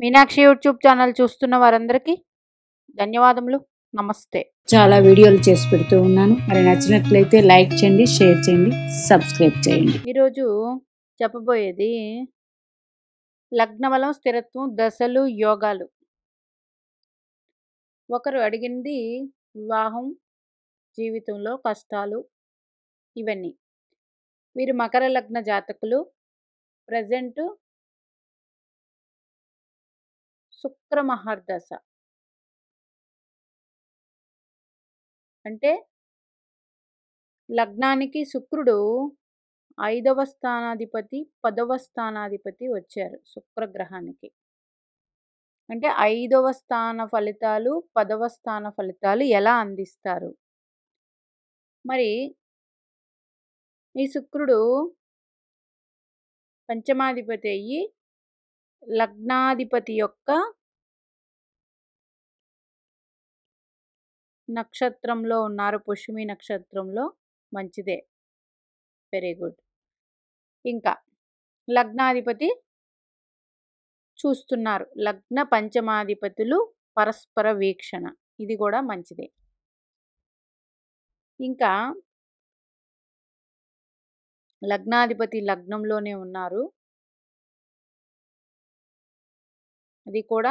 Meenakshi YouTube channel చూస్తున్న వారందరికీ ధన్యవాదములు. నమస్తే. చాలా వీడియోలు చేసి పెడుతూ ఉన్నాను. మరి నచ్చినట్లయితే లైక్ చేయండి, షేర్ చేయండి, సబ్స్క్రైబ్ చేయండి. ఈరోజు చెప్పబోయేది లగ్నబలం, స్థిరత్వం, దశలు, యోగాలు. ఒకరు అడిగింది వివాహం, జీవితంలో కష్టాలు, ఇవన్నీ. వీరు మకర లగ్న జాతకులు. ప్రజెంట్ శుక్ర మహర్దశ అంటే లగ్నానికి శుక్రుడు 5వ స్థానాధిపతి, 10వ స్థానాధిపతి వచ్చారు శుక్రగ్రహానికి. అంటే 5వ స్థాన ఫలితాలు, 10వ స్థాన ఫలితాలు ఎలా అందిస్తారు? మరి ఈ శుక్రుడు పంచమాధిపతి అయ్యి లగ్నాధిపతి యొక్క నక్షత్రంలో ఉన్నారు, పుష్యమి నక్షత్రంలో. మంచిదే, వెరీ గుడ్. ఇంకా లగ్నాధిపతి చూస్తున్నారు, లగ్న పంచమాధిపతులు పరస్పర వీక్షణ, ఇది కూడా మంచిదే. ఇంకా లగ్నాధిపతి లగ్నంలోనే ఉన్నారు, అది కూడా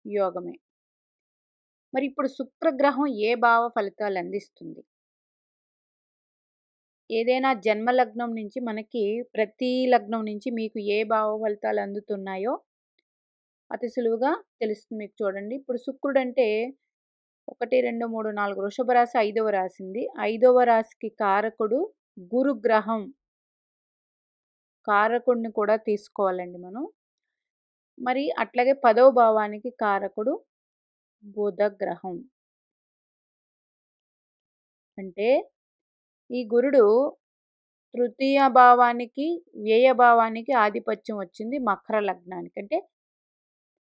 యోగమే. మరి ఇప్పుడు శుక్రగ్రహం ఏ భావ ఫలితాలు అందిస్తుంది? ఏదైనా జన్మ లగ్నం నుంచి మనకి ప్రతి లగ్నం నుంచి మీకు ఏ భావ ఫలితాలు అందుతున్నాయో అతి సులువుగా తెలుస్తుంది మీకు. చూడండి, ఇప్పుడు శుక్రుడు అంటే 1, 2, 3, 4 వృషభ రాశి 5వ రాశింది. 5వ రాశికి కారకుడు గురుగ్రహం. కారకుడిని కూడా తీసుకోవాలండి మనం. మరి అట్లాగే 10వ భావానికి కారకుడు బుధ గ్రహం. అంటే ఈ గురుడు తృతీయ భావానికి, వ్యయ భావానికి ఆధిపత్యం వచ్చింది మకర లగ్నానికి. అంటే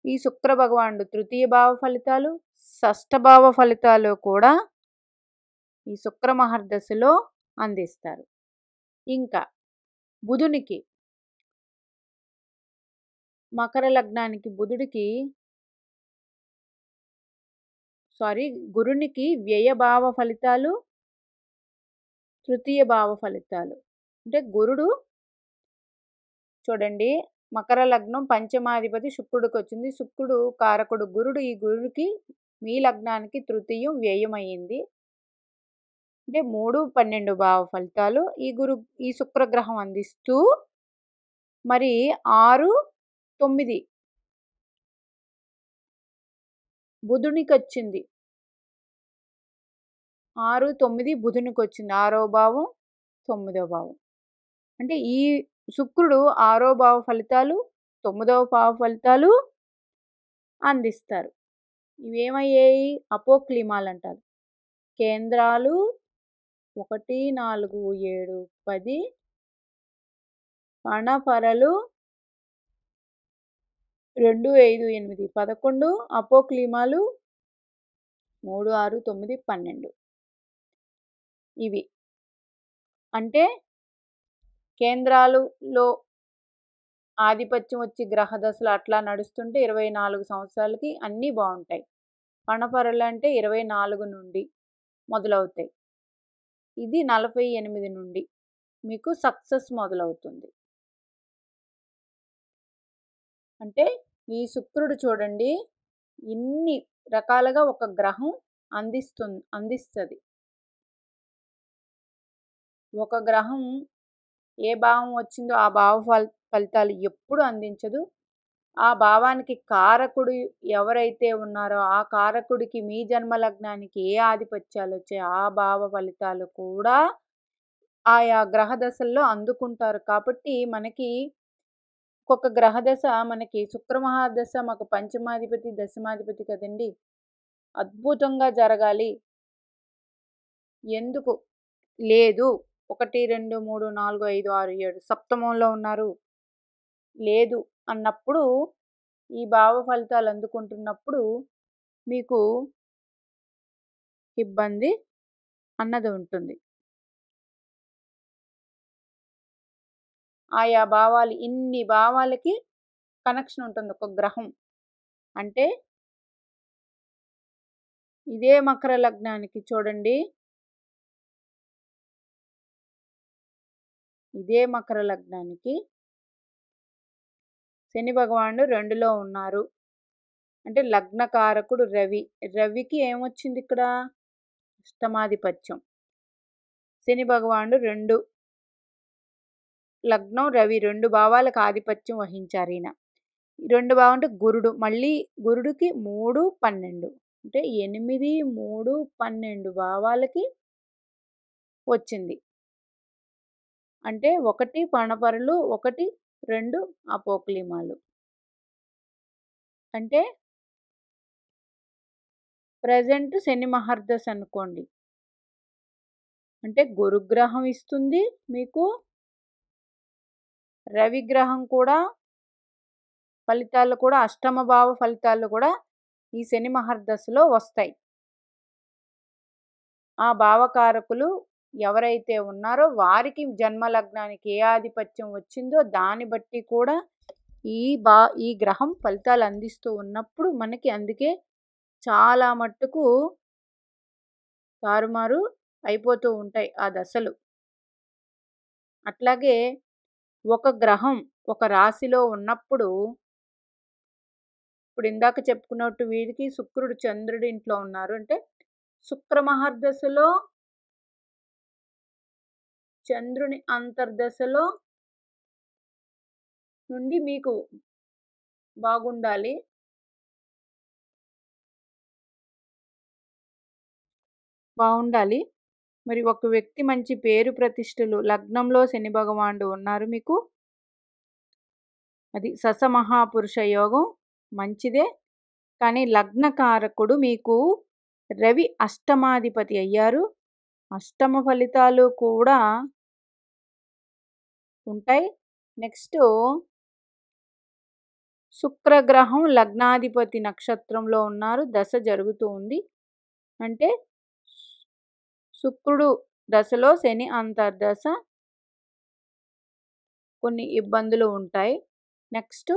ఈ శుక్ర భగవానుడు తృతీయ భావ ఫలితాలు, షష్ఠ భావ ఫలితాలు కూడా ఈ శుక్ర మహర్దశలో అందిస్తారు. ఇంకా బుధునికి, మకర లగ్నానికి గురునికి వ్యయ భావ ఫలితాలు, తృతీయ భావ ఫలితాలు. అంటే గురుడు చూడండి, మకర లగ్నం పంచమాధిపతి శుక్రుడికి వచ్చింది. శుక్రుడు కారకుడు గురుడు. ఈ గురుడికి మీ లగ్నానికి తృతీయం వ్యయం అయ్యింది. అంటే 3, 12 భావ ఫలితాలు ఈ శుక్రగ్రహం అందిస్తూ, మరి 6, 9 బుధునికి వచ్చింది. 6, 9 బుధునికి వచ్చింది. 6వ భావం, 9వ భావం. అంటే ఈ శుక్రుడు 6వ భావ ఫలితాలు, 9వ భావ ఫలితాలు అందిస్తారు. ఇవేమయ్యాయి? అపోక్లిమాలు అంటారు. కేంద్రాలు 1, 4, 7, 10, పణపరలు 2, 5, 8, 11, అపోక్లిమాలు 3, 6, 9, 12. ఇవి అంటే కేంద్రాలలో ఆధిపత్యం వచ్చి గ్రహ దశలు అట్లా నడుస్తుంటే 24 సంవత్సరాలకి అన్నీ బాగుంటాయి. పణపరలు అంటే 24 నుండి మొదలవుతాయి. ఇది 48 నుండి మీకు సక్సెస్ మొదలవుతుంది. అంటే ఈ శుక్రుడు చూడండి, ఇన్ని రకాలుగా ఒక గ్రహం అందిస్తుంది. ఒక గ్రహం ఏ భావం వచ్చిందో ఆ భావ ఫలితాలు ఎప్పుడు అందించదు. ఆ భావానికి కారకుడు ఎవరైతే ఉన్నారో ఆ కారకుడికి మీ జన్మ లగ్నానికి ఏ ఆధిపత్యాలు వచ్చాయో ఆ భావ ఫలితాలు కూడా ఆయా గ్రహ దశల్లో అందుకుంటారు. కాబట్టి మనకి ఒక్కొక్క గ్రహ దశ, మనకి శుక్ర మహాదశ మాకు పంచమాధిపతి, దశమాధిపతి కదండి. అద్భుతంగా జరగాలి, ఎందుకు లేదు 1, 2, 3, 4, 5, 6, 7 సప్తమంలో ఉన్నారు లేదు అన్నప్పుడు, ఈ భావ ఫలితాలు అందుకుంటున్నప్పుడు మీకు ఇబ్బంది అన్నది ఉంటుంది. ఆయా భావాలు, ఇన్ని భావాలకి కనెక్షన్ ఉంటుంది ఒక గ్రహం. అంటే ఇదే మకర లగ్నానికి చూడండి, ఇదే మకర లగ్నానికి శని భగవానుడు 2లో ఉన్నారు. అంటే లగ్నకారకుడు రవి. రవికి ఏమొచ్చింది ఇక్కడ? అష్టమాధిపత్యం. శని భగవానుడు 2 లగ్నం, రవి 2 భావాలకు ఆధిపత్యం వహించారు ఈయన. 2 భావం అంటే గురుడు. మళ్ళీ గురుడికి 3, 12 అంటే 8, 3, 12 భావాలకి వచ్చింది. అంటే 1 పణపరులు, 1, 2 అపోక్లిమాలు. అంటే ప్రజెంట్ శని మహర్దశ అనుకోండి. అంటే గురుగ్రహం ఇస్తుంది మీకు, రవిగ్రహం కూడా ఫలితాలు కూడా, అష్టమ భావ ఫలితాలు కూడా ఈ శని మహర్దశలో వస్తాయి. ఆ భావకారకులు ఎవరైతే ఉన్నారో వారికి జన్మ లగ్నానికి ఏ ఆధిపత్యం వచ్చిందో దాన్ని బట్టి కూడా ఈ గ్రహం ఫలితాలు అందిస్తూ ఉన్నప్పుడు మనకి అందుకే చాలా మట్టుకు తారుమారు అయిపోతూ ఉంటాయి ఆ దశలు. అట్లాగే ఒక గ్రహం ఒక రాశిలో ఉన్నప్పుడు, ఇప్పుడు ఇందాక చెప్పుకున్నట్టు వీరికి శుక్రుడు చంద్రుడి ఇంట్లో ఉన్నారు అంటే శుక్ర మహర్దశలో చంద్రుని అంతర్దశలో నుండి మీకు బాగుండాలి. మరి ఒక వ్యక్తి మంచి పేరు ప్రతిష్టలు, లగ్నంలో శని భగవానుడు ఉన్నారు మీకు, అది ససమహాపురుష యోగం మంచిదే. కానీ లగ్నకారకుడు మీకు రవి అష్టమాధిపతి అయ్యారు. అష్టమ ఫలితాలు కూడా ఉంటాయి. నెక్స్ట్ శుక్రగ్రహం లగ్నాధిపతి నక్షత్రంలో ఉన్నారు, దశ జరుగుతూ ఉంది. అంటే శుక్రుడు దశలో శని అంతర్దశ, కొన్ని ఇబ్బందులు ఉంటాయి. నెక్స్ట్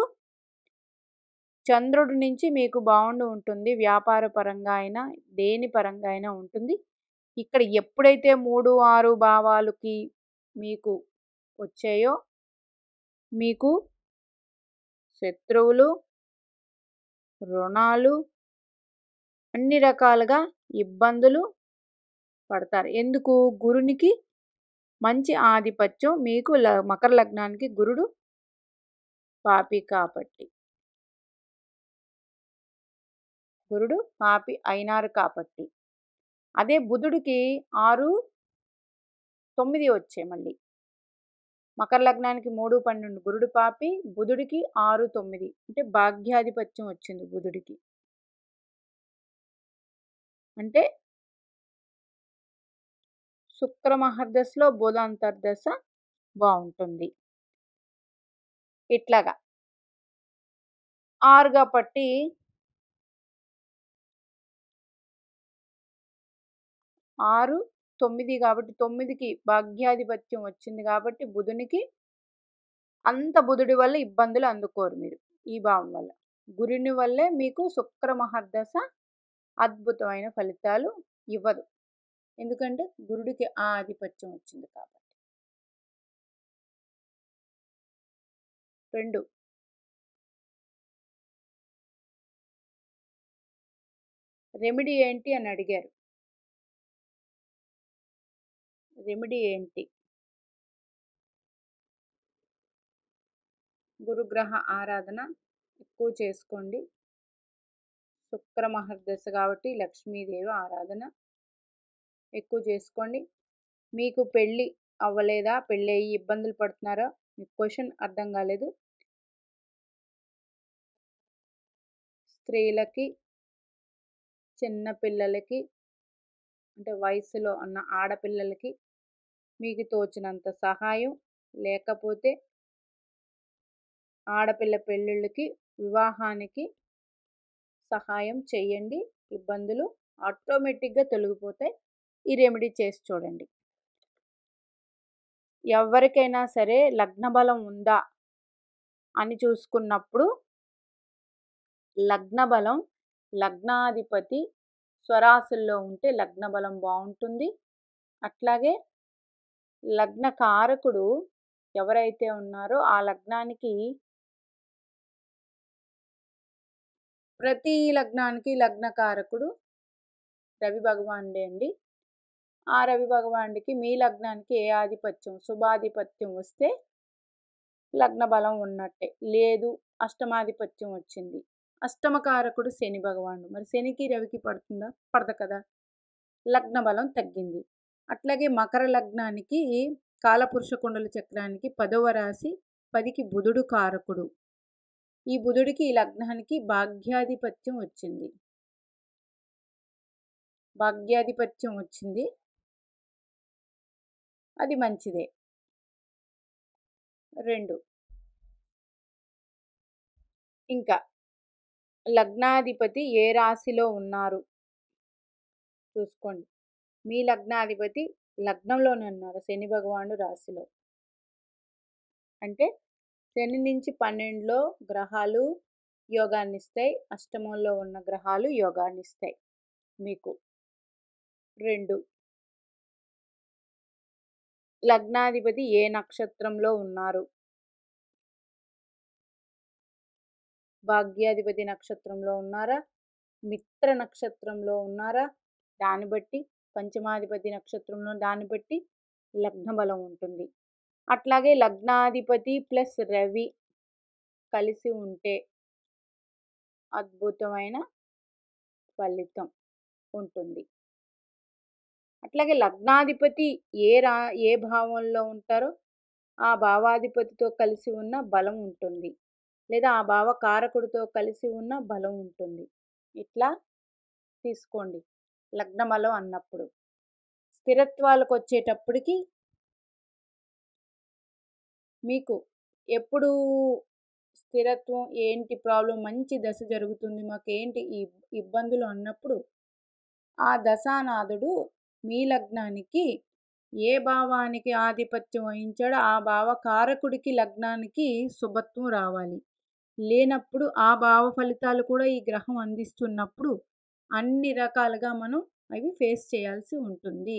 చంద్రుడి నుంచి మీకు బాగుండి ఉంటుంది, వ్యాపార పరంగా అయినా దేని పరంగా అయినా ఉంటుంది. ఇక్కడ ఎప్పుడైతే 3, 6 భావాలకి మీకు వచ్చాయో మీకు శత్రువులు, రుణాలు, అన్ని రకాలుగా ఇబ్బందులు పడతారు. ఎందుకు? గురునికి మంచి ఆధిపత్యం, మీకు మకర లగ్నానికి గురుడు పాపి కాబట్టి, గురుడు పాపి అయినారు కాబట్టి. అదే బుధుడికి 6, 9 వచ్చాయి. మళ్ళీ మకర లగ్నానికి 3, 12 గురుడు పాపి, బుధుడికి 6, 9 అంటే భాగ్యాధిపత్యం వచ్చింది బుధుడికి. అంటే శుక్ర మహర్దశలో బుధ అంతర్దశ బాగుంటుంది. ఇట్లాగా 6 కాబట్టి 6, 9 కాబట్టి 9కి భాగ్యాధిపత్యం వచ్చింది కాబట్టి బుధునికి అంత బుధుడి వల్ల ఇబ్బందులు అందుకోరు మీరు ఈ భావం వల్ల. గురుని వల్లే మీకు శుక్ర మహర్దశ అద్భుతమైన ఫలితాలు ఇవ్వదు. ఎందుకంటే గురుడికి ఆ ఆధిపత్యం వచ్చింది కాబట్టి. 2 రెమెడీ ఏంటి అని అడిగారు. రెమెడీ ఏంటి? గురుగ్రహ ఆరాధన ఎక్కువ చేసుకోండి. శుక్ర మహర్దశ కాబట్టి లక్ష్మీదేవి ఆరాధన ఎక్కువ చేసుకోండి. మీకు పెళ్ళి అవ్వలేదా? పెళ్ళి అయ్యి ఇబ్బందులు పడుతున్నారా? మీకు క్వశ్చన్ అర్థం కాలేదు. స్త్రీలకి, చిన్న పిల్లలకి, అంటే వయసులో ఉన్న ఆడపిల్లలకి మీకు తోచినంత సహాయం, లేకపోతే ఆడపిల్ల పెళ్ళిళ్ళకి, వివాహానికి సహాయం చేయండి. ఇబ్బందులు ఆటోమేటిక్గా తొలగిపోతాయి. ఈ రెమెడీ చేసి చూడండి. ఎవరికైనా సరే లగ్న బలం ఉందా అని చూసుకున్నప్పుడు లగ్న బలం, లగ్నాధిపతి స్వరాశుల్లో ఉంటే లగ్న బలం బాగుంటుంది. అట్లాగే లగ్న కారకుడు ఎవరైతే ఉన్నారో ఆ లగ్నానికి, ప్రతి లగ్నానికి లగ్న కారకుడు రవి భగవానుడే అండి. ఆ రవి భగవానుడికి మీ లగ్నానికి ఏ ఆధిపత్యం, శుభాధిపత్యం వస్తే లగ్న బలం ఉన్నట్టే. లేదు అష్టమాధిపత్యం వచ్చింది, అష్టమకారకుడు శని భగవానుడు, మరి శనికి రవికి పడుతుందా? పడదు కదా, లగ్న బలం తగ్గింది. అట్లాగే మకర లగ్నానికి కాలపురుష కుండల చక్రానికి 10వ రాశి, 10కి బుధుడు కారకుడు. ఈ బుధుడికి ఈ లగ్నానికి భాగ్యాధిపత్యం వచ్చింది, భాగ్యాధిపత్యం వచ్చింది, అది మంచిదే. 2 ఇంకా లగ్నాధిపతి ఏ రాశిలో ఉన్నారు చూసుకోండి. మీ లగ్నాధిపతి లగ్నంలోనే ఉన్నారు, శని భగవానుడు రాశిలో. అంటే శని నుంచి 12లో గ్రహాలు యోగాన్ని ఇస్తాయి, అష్టమంలో ఉన్న గ్రహాలు యోగాన్ని ఇస్తాయి మీకు. 2 లగ్నాధిపతి ఏ నక్షత్రంలో ఉన్నారు, భాగ్యాధిపతి నక్షత్రంలో ఉన్నారా, మిత్ర నక్షత్రంలో ఉన్నారా, దాన్ని బట్టి, పంచమాధిపతి నక్షత్రంలో దాన్ని బట్టి లగ్న బలం ఉంటుంది. అట్లాగే లగ్నాధిపతి ప్లస్ రవి కలిసి ఉంటే అద్భుతమైన ఫలితం ఉంటుంది. అట్లాగే లగ్నాధిపతి ఏ భావంలో ఉంటారో ఆ భావాధిపతితో కలిసి ఉన్న బలం ఉంటుంది, లేదా ఆ భావ కారకుడితో కలిసి ఉన్న బలం ఉంటుంది. ఇట్లా తీసుకోండి లగ్న బలం అన్నప్పుడు. స్థిరత్వాలకు వచ్చేటప్పటికి మీకు ఎప్పుడు స్థిరత్వం ఏంటి ప్రాబ్లం, మంచి దశ జరుగుతుంది, మాకు ఏంటి ఈ ఇబ్బందులు అన్నప్పుడు ఆ దశానాథుడు మీ లగ్నానికి ఏ భావానికి ఆధిపత్యం వహించాడో ఆ భావ కారకుడికి లగ్నానికి శుభత్వం రావాలి. లేనప్పుడు ఆ భావ ఫలితాలు కూడా ఈ గ్రహం అందిస్తున్నప్పుడు అన్ని రకాలుగా మనం అవి ఫేస్ చేయాల్సి ఉంటుంది.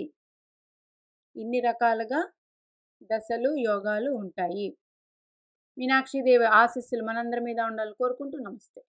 ఇన్ని రకాలుగా దశలు యోగాలు ఉంటాయి. మీనాక్షిదేవి ఆశీస్సులు మనందరి మీద ఉండాలని కోరుకుంటూ నమస్తే.